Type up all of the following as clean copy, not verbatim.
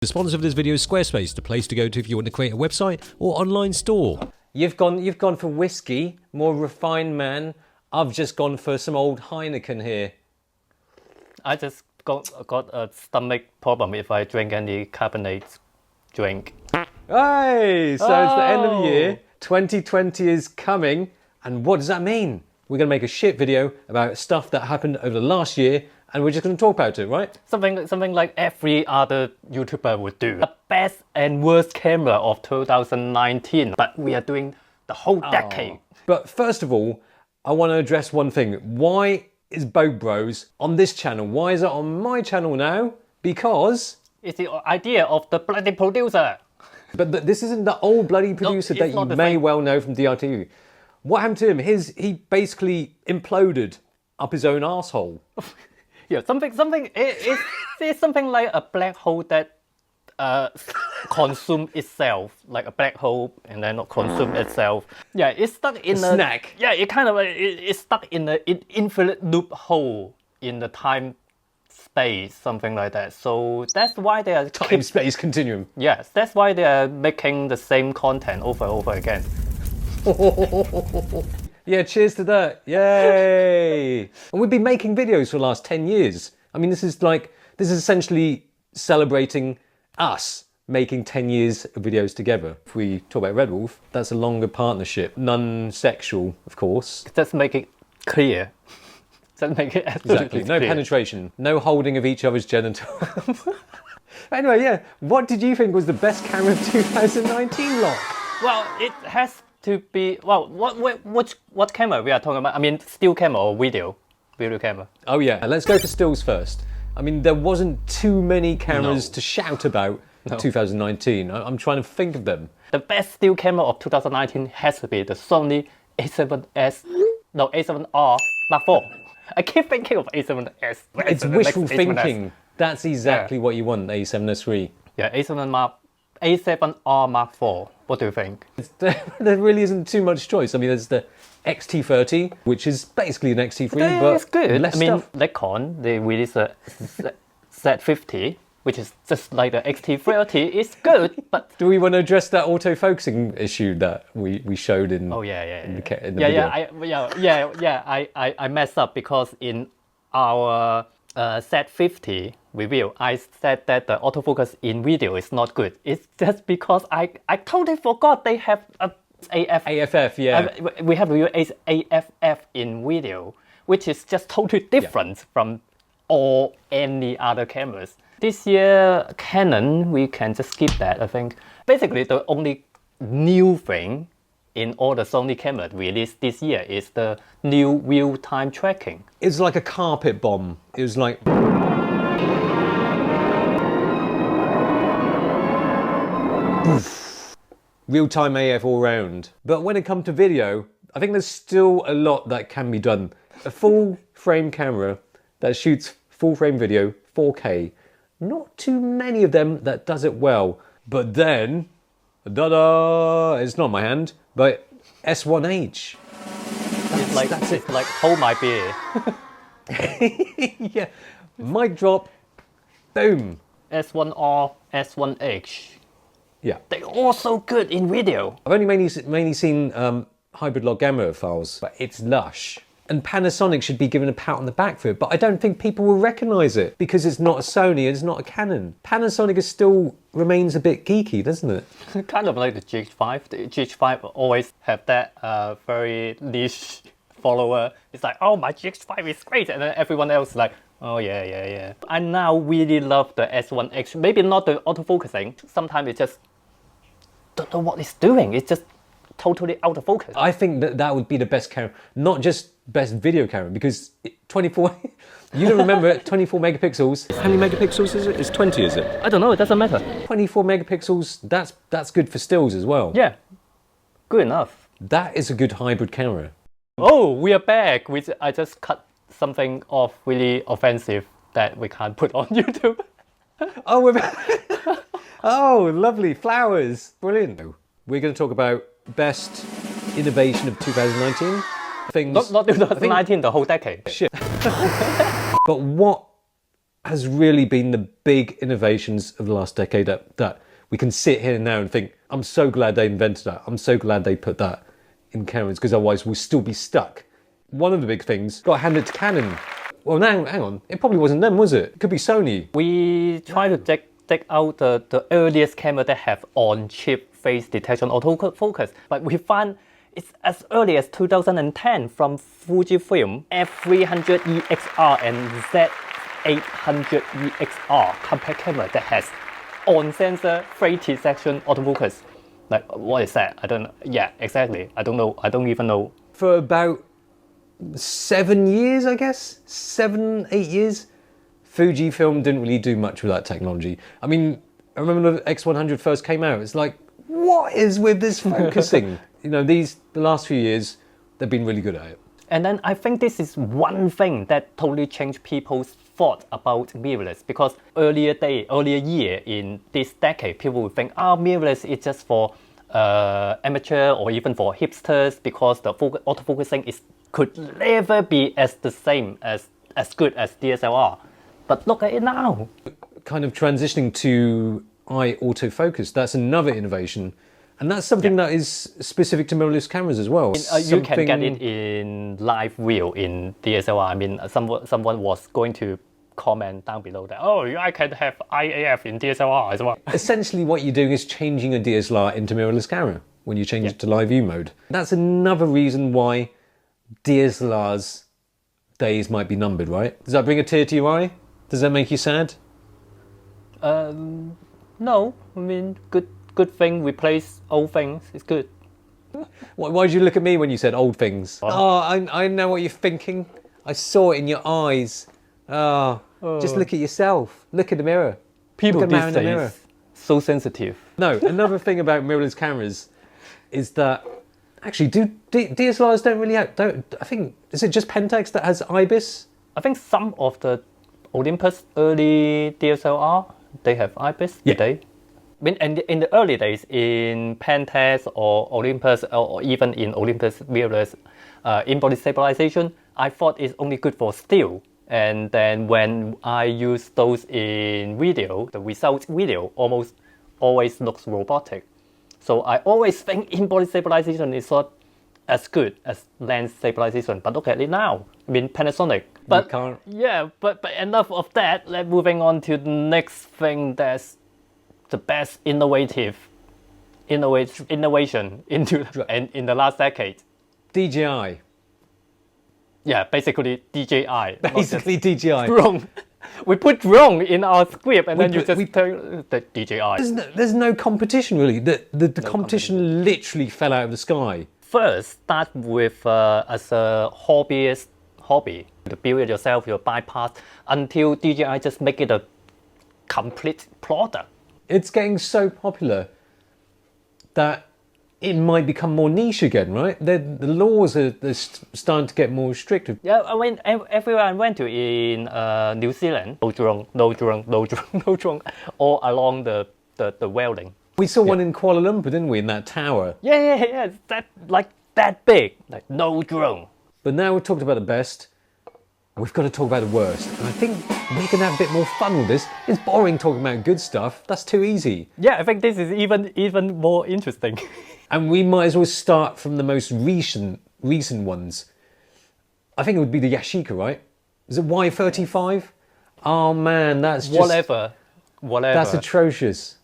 The sponsor of this video is Squarespace, the place to go to if you want to create a website or online store. You've gone for whiskey, more refined man. I've just gone for some old Heineken here. I just got a stomach problem if I drink any carbonated drink. Hey, so it's the end of the year. 2020 is coming. And what does that mean? We're going to make a shit video about stuff that happened over the last year, and we're just going to talk about it, right? Something like every other YouTuber would do. The best and worst camera of 2019, but we are doing the whole decade. But first of all, I want to address one thing. Why is Boat Bros on this channel? Why is it on my channel now? Because it's the idea of the bloody producer. But this isn't the old bloody producer that you may well know from DRTV. What happened to him? He basically imploded up his own asshole. Yeah, it's something like a black hole that consume itself, like a black hole, and then consume itself. Yeah, it's stuck in a snack. Yeah, it's stuck in an infinite loop hole in the time space, something like that. So that's why they are Time space continuum. Yes, that's why they are making the same content over and over again. Yeah, cheers to that. Yay! And we've been making videos for the last 10 years. I mean, this is essentially celebrating us making 10 years of videos together. If we talk about Red Wolf, that's a longer partnership. Non-sexual, of course. Just make it clear. Just make it exactly. No clear. Penetration. No holding of each other's genitals. Anyway, yeah. What did you think was the best camera of 2019, lot? Well, it has to be, well, what camera we are talking about? I mean, still camera or video camera? Oh yeah, let's go for stills first. I mean, there wasn't too many cameras to shout about 2019. I'm trying to think of them. The best still camera of 2019 has to be the Sony A7R Mark IV. I keep thinking of A7S. It's wishful thinking. That's exactly what you want, the A7S III. Yeah, A7R Mark IV. What do you think? There really isn't too much choice. I mean, there's the XT30, which is basically an XT3, but it's good. less I mean, stuff. Nikon, they released a Z50, which is just like the XT30. It's good, but... Do we want to address that autofocusing issue that we showed in? Oh yeah. In the video? I messed up because in our Z50 review, I said that the autofocus in video is not good. It's just because I totally forgot they have a AFF, yeah. We have AFF in video, which is just totally different from any other cameras. This year, Canon, we can just skip that, I think. Basically, the only new thing in all the Sony cameras released this year is the new real-time tracking. It's like a carpet bomb. It was like... real-time AF all round. But when it comes to video, I think there's still a lot that can be done. A full-frame camera that shoots full-frame video, 4K, not too many of them that does it well. But then, da-da, it's not my hand, but S1H. It's like hold my beer. Yeah, mic drop, boom. S1R, S1H. Yeah. They're all so good in video. I've only mainly seen hybrid log gamma files, but it's lush. And Panasonic should be given a pat on the back for it, but I don't think people will recognise it because it's not a Sony, it's not a Canon. Panasonic still remains a bit geeky, doesn't it? Kind of like the GH5. The GH5 always have that very niche follower. It's like, oh, my GH5 is great, and then everyone else is like, oh yeah. I now really love the S1X. Maybe not the autofocusing. Sometimes it just don't know what it's doing. It's just totally out of focus. I think that would be the best camera, not just best video camera, because 24, you don't remember it, 24 megapixels. How many megapixels is it? It's 20, is it? I don't know, it doesn't matter. 24 megapixels, that's good for stills as well. Yeah, good enough. That is a good hybrid camera. Oh, we are back. I just cut something off really offensive that we can't put on YouTube. Oh, we're back. Oh, lovely, flowers, brilliant. We're going to talk about best innovation of 2019. Things. Not 2019, the whole decade. Shit. But what has really been the big innovations of the last decade that we can sit here now and think, I'm so glad they invented that. I'm so glad they put that in cameras, because otherwise we'll still be stuck. One of the big things, got to hand it to Canon. Well, now, hang on, it probably wasn't them, was it? It could be Sony. We try to take out the earliest camera that have on-chip face detection autofocus, but we find it's as early as 2010 from Fujifilm F300 EXR and Z800 EXR compact camera that has on-sensor face detection autofocus. Like, what is that? I don't know. Yeah, exactly. I don't know. I don't even know. For about 7 years, I guess? 7, 8 years? Fujifilm didn't really do much with that technology. I mean, I remember when the X100 first came out, it's like, what is with this focusing? You know, the last few years, they've been really good at it. And then I think this is one thing that totally changed people's thought about mirrorless, because earlier year in this decade, people would think, mirrorless is just for amateur or even for hipsters, because the autofocusing could never be as good as DSLR. But look at it now. Kind of transitioning to eye autofocus, that's another innovation. And that's something that is specific to mirrorless cameras as well. You can get it in live view in DSLR. I mean, someone was going to comment down below that, I can have IAF in DSLR as well. Essentially what you're doing is changing a DSLR into mirrorless camera when you change it to live view mode. That's another reason why DSLR's days might be numbered, right? Does that bring a tear to your eye? Does that make you sad? No, I mean, good thing replace old things. It's good. Why did you look at me when you said old things? I know what you're thinking. I saw it in your eyes. Just look at yourself. Look at the mirror. People look at these days so sensitive. No, another thing about mirrorless cameras is that actually, DSLRs don't really have. I think, is it just Pentax that has IBIS? I think some of the Olympus early DSLR, they have IBIS today. I mean, in the early days, in Pentax or Olympus, or even in Olympus mirrorless in-body stabilization, I thought it's only good for still. And then when I use those in video, the result video almost always looks robotic. So I always think in-body stabilization is not as good as lens stabilization. But look at it now. I mean, Panasonic. But but enough of that. Let's moving on to the next thing that's the best innovation in the last decade. DJI. Yeah, basically DJI. Basically DJI. Drone. We put drone in our script, and then you just tell the DJI. There's no competition really. The competition literally fell out of the sky. First, start with as a hobby to build it yourself, you bypass until DJI just make it a complete product. It's getting so popular that it might become more niche again, right? The laws are starting to get more restrictive. Yeah, I mean, everywhere I went to in New Zealand, no drone, all along the welding. We saw one in Kuala Lumpur, didn't we, in that tower? Yeah, it's that big, like no drone. But now we've talked about the best, we've got to talk about the worst. And I think making that a bit more fun with this is boring talking about good stuff. That's too easy. Yeah, I think this is even more interesting. And we might as well start from the most recent ones. I think it would be the Yashica, right? Is it Y35? Oh man, that's just... Whatever. That's atrocious.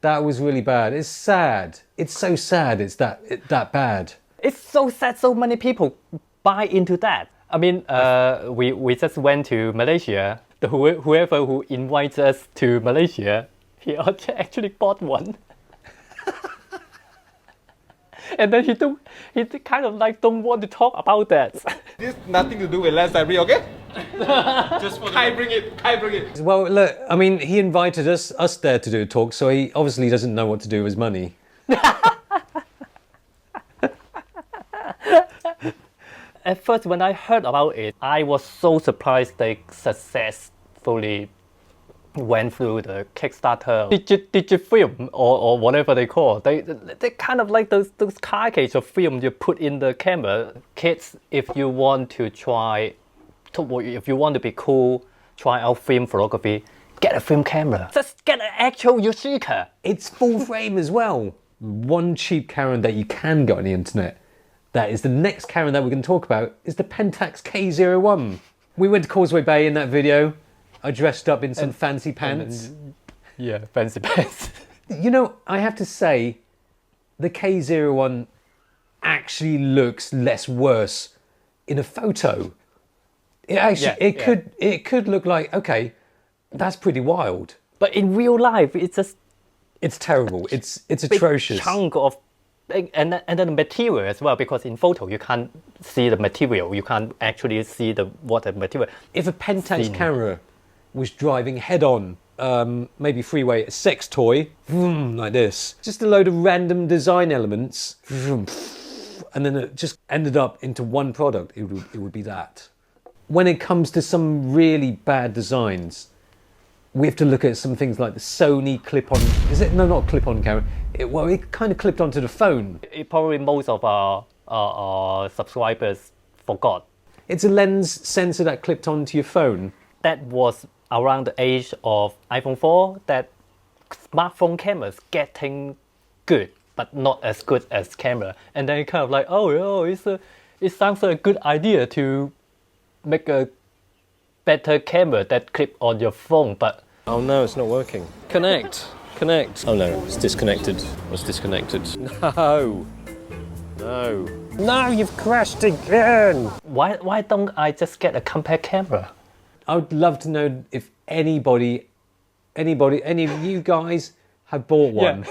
That was really bad. It's sad. It's so sad it's that bad. It's so sad so many people buy into that. I mean, we just went to Malaysia. Whoever who invites us to Malaysia, he actually bought one. And then he kind of like don't want to talk about that. This nothing to do with lens library, okay? Just for Kai bring it. Well, look, I mean, he invited us there to do a talk, so he obviously doesn't know what to do with his money. At first, when I heard about it, I was so surprised they successfully went through the Kickstarter digit film or whatever they call. They kind of like those cartridge of film you put in the camera. Kids, if you want to be cool, try out film photography, get a film camera. Just get an actual Yashica. It's full frame as well. One cheap camera that you can get on the internet, that is the next camera that we're going to talk about, is the Pentax K01. We went to Causeway Bay in that video. I dressed up in some fancy pants. Yeah, fancy pants. You know, I have to say, the K01 actually looks less worse in a photo. It actually, it could look like, okay, that's pretty wild. But in real life, it's just It's terrible. It's big atrocious. chunk of, and then the material as well. Because in photo you can't see the material. You can't actually see what the material. If a Pentax camera was driving head on, maybe freeway, a sex toy, vroom, like this, just a load of random design elements, vroom, and then it just ended up into one product, it would be that. When it comes to some really bad designs, we have to look at some things like the Sony clip-on. Is it? No, not clip-on camera. It kind of clipped onto the phone. It probably most of our subscribers forgot. It's a lens sensor that clipped onto your phone. That was around the age of iPhone 4. That smartphone cameras getting good, but not as good as camera. And then it kind of like, it sounds like a good idea to make a better camera that clip on your phone, but Oh no, it's not working. Connect. Oh no, it's disconnected. It's disconnected. No. No, you've crashed again. why don't I just get a compact camera? I would love to know if any of you guys have bought one.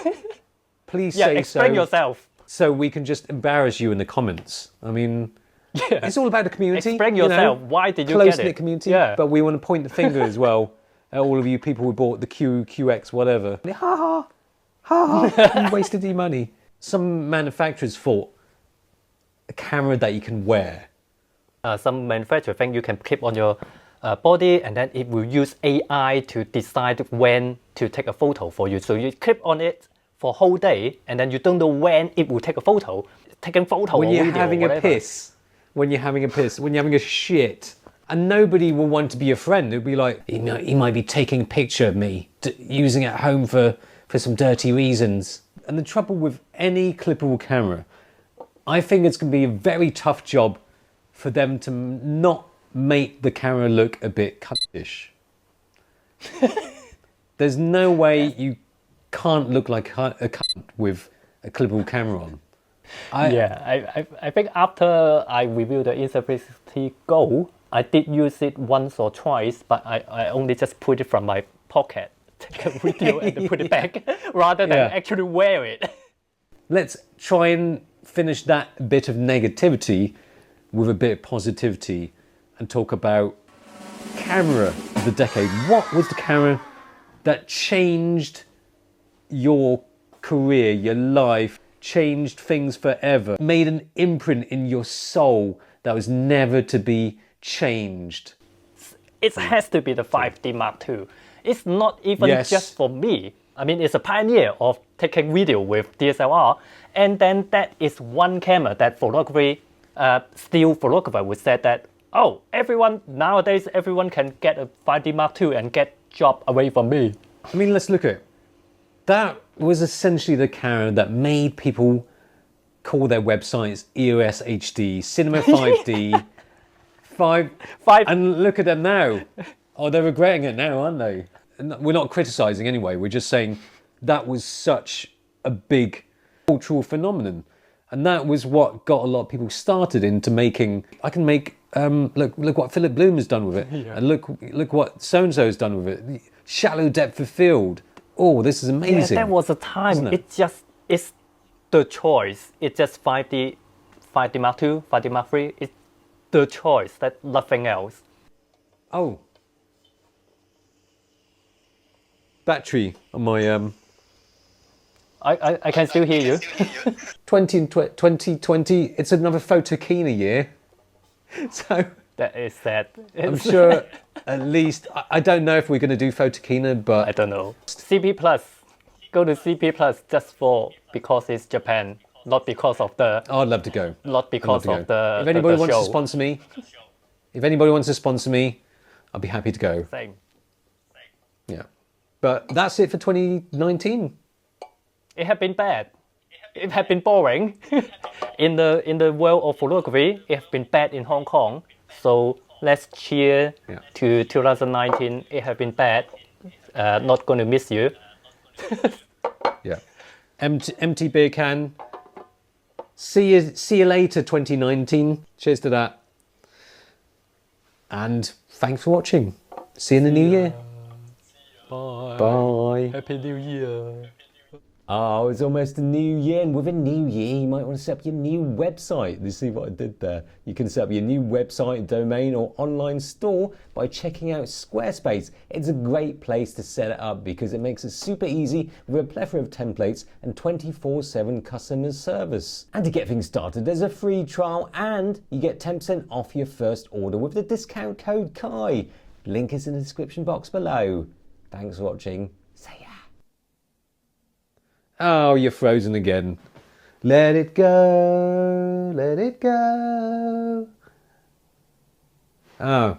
Please say explain so. yourself. So we can just embarrass you in the comments. I mean, it's all about the community. Explain you know, yourself. Why did you get it? Close-knit community. Yeah. But we want to point the finger as well at all of you people who bought the QX, whatever. Ha ha, you wasted your money. Some manufacturers thought a camera that you can wear. Some manufacturer think you can clip on your body, and then it will use AI to decide when to take a photo for you. So you clip on it for a whole day, and then you don't know when it will take a photo. Taking photo When or you're video having or a whatever. piss, when you're having a shit, and nobody will want to be your friend. It'll be like, he might be taking a picture of me, using it at home for some dirty reasons. And the trouble with any clippable camera, I think it's going to be a very tough job for them to not make the camera look a bit cuntish. There's no way you can't look like a cunt with a clippable camera on. I think after I reviewed the Insta360 Go, I did use it once or twice, but I only just put it from my pocket, take a video and then put it back, rather than actually wear it. Let's try and finish that bit of negativity with a bit of positivity and talk about camera of the decade. What was the camera that changed your career, your life, changed things forever, made an imprint in your soul that was never to be changed? It has to be the 5D Mark II. It's not even just for me. I mean, it's a pioneer of taking video with DSLR, and then that is one camera that still photographer would say that, nowadays everyone can get a 5D Mark II and get job away from me. I mean, let's look at it. That was essentially the camera that made people call their websites EOS HD, Cinema 5D, 5, and look at them now. Oh, they're regretting it now, aren't they? We're not criticizing anyway. We're just saying that was such a big cultural phenomenon. And that was what got a lot of people started into making, I can make, look what Philip Bloom has done with it. Yeah. And look what so-and-so has done with it. Shallow depth of field. Oh, this is amazing. Yeah, that was a time. It's the choice. It's just 5D Mark II, 5D Mark III. It's the choice, that nothing else. Oh. Battery on my I can still hear you. 2020, it's another Photokina year. So that is sad. I'm sure at least, I don't know if we're going to do Photokina, but I don't know. CP Plus. Go to CP Plus just because it's Japan, not because of the. I'd love to go. Not because of the. If anybody the wants show. to sponsor me, if anybody wants to sponsor me, I'll be happy to go. Same. Yeah. But that's it for 2019. It had been bad. It had been boring. in the world of photography, it has been bad in Hong Kong. So let's cheer to 2019. It has been bad. Not going to miss you. Yeah. Empty beer can. See you later, 2019. Cheers to that. And thanks for watching. See you in the new year. Bye. Bye. Happy New Year. Oh, it's almost a new year, and with a new year, you might want to set up your new website. You see what I did there? You can set up your new website, domain, or online store by checking out Squarespace. It's a great place to set it up because it makes it super easy with a plethora of templates and 24/7 customer service. And to get things started, there's a free trial, and you get 10% off your first order with the discount code KAI. Link is in the description box below. Thanks for watching. See ya. Oh, you're frozen again. Let it go, let it go. Oh.